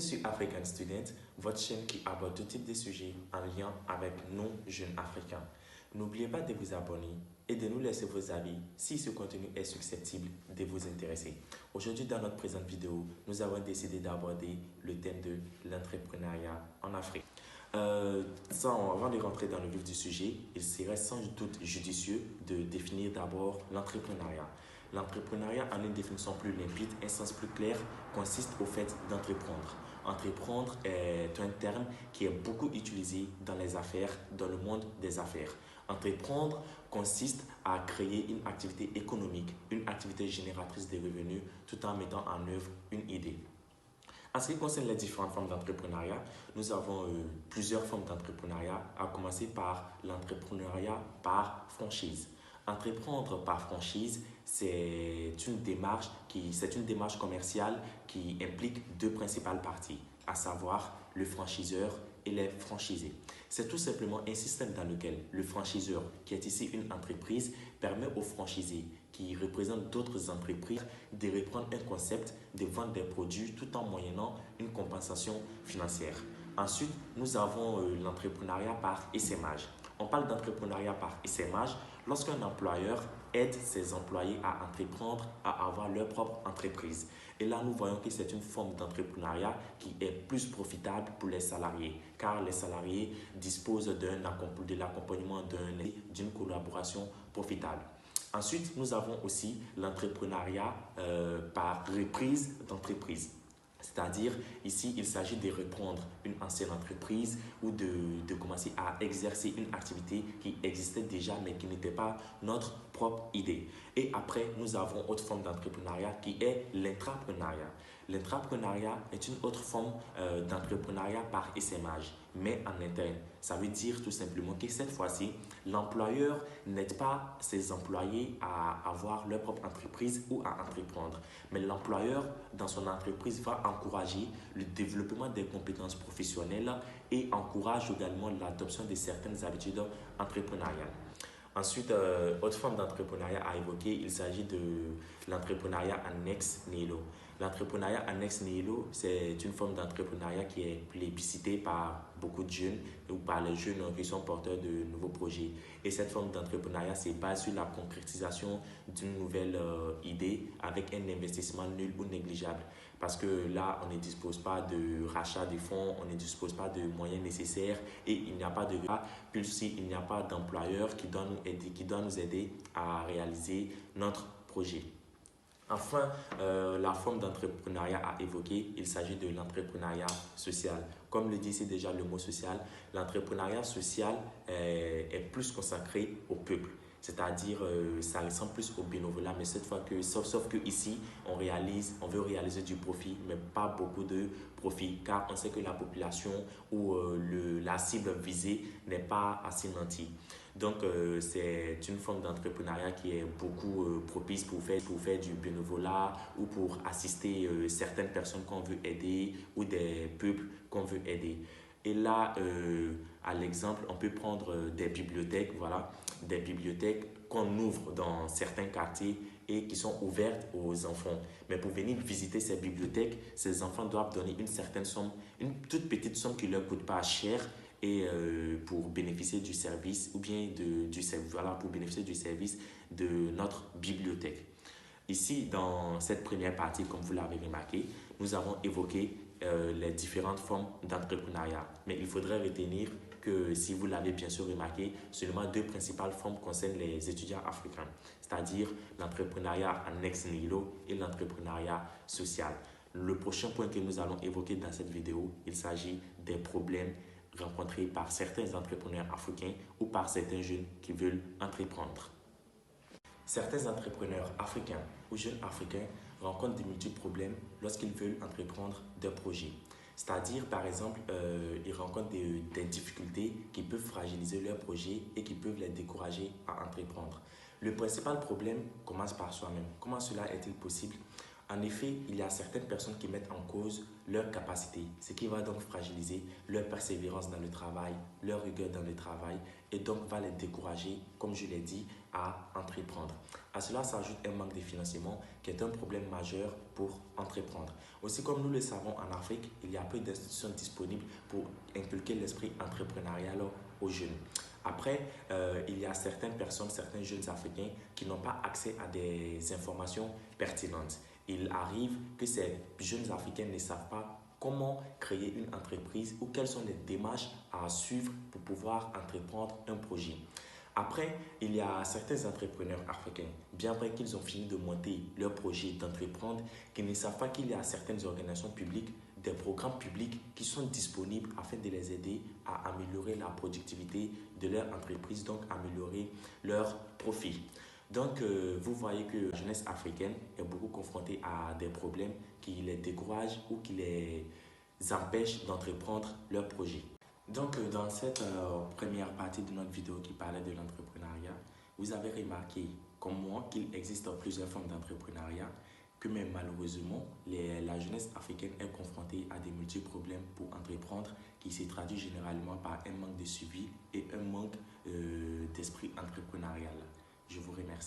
sur African Student, votre chaîne qui aborde tout type de sujets en lien avec nous, jeunes Africains. N'oubliez pas de vous abonner et de nous laisser vos avis si ce contenu est susceptible de vous intéresser. Aujourd'hui, dans notre présente vidéo, nous avons décidé d'aborder le thème de l'entrepreneuriat en Afrique. Avant de rentrer dans le vif du sujet, il serait sans doute judicieux de définir d'abord l'entrepreneuriat. L'entrepreneuriat, en une définition plus limpide, un sens plus clair, consiste au fait d'entreprendre. Entreprendre est un terme qui est beaucoup utilisé dans les affaires, dans le monde des affaires. Entreprendre consiste à créer une activité économique, une activité génératrice de revenus, tout en mettant en œuvre une idée. En ce qui concerne les différentes formes d'entrepreneuriat, nous avons plusieurs formes d'entrepreneuriat, à commencer par l'entrepreneuriat par franchise. Entreprendre par franchise, c'est une démarche commerciale qui implique deux principales parties, à savoir le franchiseur et les franchisés. C'est tout simplement un système dans lequel le franchiseur, qui est ici une entreprise, permet aux franchisés qui représentent d'autres entreprises de reprendre un concept, de vendre des produits tout en moyennant une compensation financière. Ensuite, nous avons l'entrepreneuriat par essaimage. On parle d'entrepreneuriat par essaimage lorsqu'un employeur aide ses employés à entreprendre, à avoir leur propre entreprise. Et là, nous voyons que c'est une forme d'entrepreneuriat qui est plus profitable pour les salariés, car les salariés disposent de l'accompagnement d'une collaboration profitable. Ensuite, nous avons aussi l'entrepreneuriat par reprise d'entreprise. C'est-à-dire, ici, il s'agit de reprendre une ancienne entreprise ou de commencer à exercer une activité qui existait déjà mais qui n'était pas notre propre idée. Et après, nous avons autre forme d'entrepreneuriat qui est l'intrapreneuriat. L'intrapreneuriat est une autre forme d'entrepreneuriat par essaimage, mais en interne. Ça veut dire tout simplement que cette fois-ci, l'employeur n'aide pas ses employés à avoir leur propre entreprise ou à entreprendre. Mais l'employeur, dans son entreprise, va encourager le développement des compétences professionnelles et encourage également l'adoption de certaines habitudes entrepreneuriales. Ensuite, autre forme d'entrepreneuriat à évoquer, il s'agit de l'entrepreneuriat annexe nihilo. L'entrepreneuriat annexe nihilo, c'est une forme d'entrepreneuriat qui est plébiscitée par beaucoup de jeunes ou par les jeunes qui sont porteurs de nouveaux projets. Et cette forme d'entrepreneuriat se base sur la concrétisation d'une nouvelle idée avec un investissement nul ou négligeable. Parce que là, on ne dispose pas de rachat de fonds, on ne dispose pas de moyens nécessaires et il n'y a pas de il n'y a pas d'employeur qui doit nous aider à réaliser notre projet. Enfin, la forme d'entrepreneuriat à évoquer, il s'agit de l'entrepreneuriat social. Comme le dit ici déjà le mot social, l'entrepreneuriat social est plus consacré au peuple. C'est-à-dire, ça ressemble plus au bénévolat, mais cette fois sauf que ici, on veut réaliser du profit, mais pas beaucoup de profit, car on sait que la population ou la cible visée n'est pas assez nantie. Donc, c'est une forme d'entrepreneuriat qui est beaucoup propice pour faire du bénévolat ou pour assister certaines personnes qu'on veut aider ou des peuples qu'on veut aider. Et là, à l'exemple, on peut prendre des bibliothèques, voilà, des bibliothèques qu'on ouvre dans certains quartiers et qui sont ouvertes aux enfants. Mais pour venir visiter ces bibliothèques, ces enfants doivent donner une certaine somme, une toute petite somme qui ne leur coûte pas cher et pour bénéficier du service ou bien pour bénéficier du service de notre bibliothèque. Ici, dans cette première partie, comme vous l'avez remarqué, nous avons évoqué les différentes formes d'entrepreneuriat. Mais il faudrait retenir que, si vous l'avez bien sûr remarqué, seulement deux principales formes concernent les étudiants africains, c'est-à-dire l'entrepreneuriat annexe nihilo et l'entrepreneuriat social. Le prochain point que nous allons évoquer dans cette vidéo, il s'agit des problèmes rencontrés par certains entrepreneurs africains ou par certains jeunes qui veulent entreprendre. Certains entrepreneurs africains ou jeunes africains rencontrent de multiples problèmes lorsqu'ils veulent entreprendre des projets. C'est-à-dire, par exemple, ils rencontrent des difficultés qui peuvent fragiliser leur projet et qui peuvent les décourager à entreprendre. Le principal problème commence par soi-même. Comment cela est-il possible? En effet, il y a certaines personnes qui mettent en cause leur capacité, ce qui va donc fragiliser leur persévérance dans le travail, leur rigueur dans le travail et donc va les décourager, comme je l'ai dit, à entreprendre. À cela s'ajoute un manque de financement qui est un problème majeur pour entreprendre. Aussi, comme nous le savons en Afrique, il y a peu d'institutions disponibles pour inculquer l'esprit entrepreneurial aux jeunes. Après, il y a certaines personnes, certains jeunes Africains qui n'ont pas accès à des informations pertinentes. Il arrive que ces jeunes Africains ne savent pas comment créer une entreprise ou quelles sont les démarches à suivre pour pouvoir entreprendre un projet. Après, il y a certains entrepreneurs africains, bien vrai qu'ils ont fini de monter leur projet, d'entreprendre, qui ne savent pas qu'il y a certaines organisations publiques, des programmes publics qui sont disponibles afin de les aider à améliorer la productivité de leur entreprise, donc améliorer leur profit. Donc, vous voyez que la jeunesse africaine est beaucoup confrontée à des problèmes qui les découragent ou qui les empêchent d'entreprendre leurs projets. Donc, dans cette première partie de notre vidéo qui parlait de l'entrepreneuriat, vous avez remarqué, comme moi, qu'il existe plusieurs formes d'entrepreneuriat, que même malheureusement, la jeunesse africaine est confrontée à des multiples problèmes pour entreprendre qui se traduit généralement par un manque de suivi et un manque d'esprit entrepreneurial. Je vous remercie.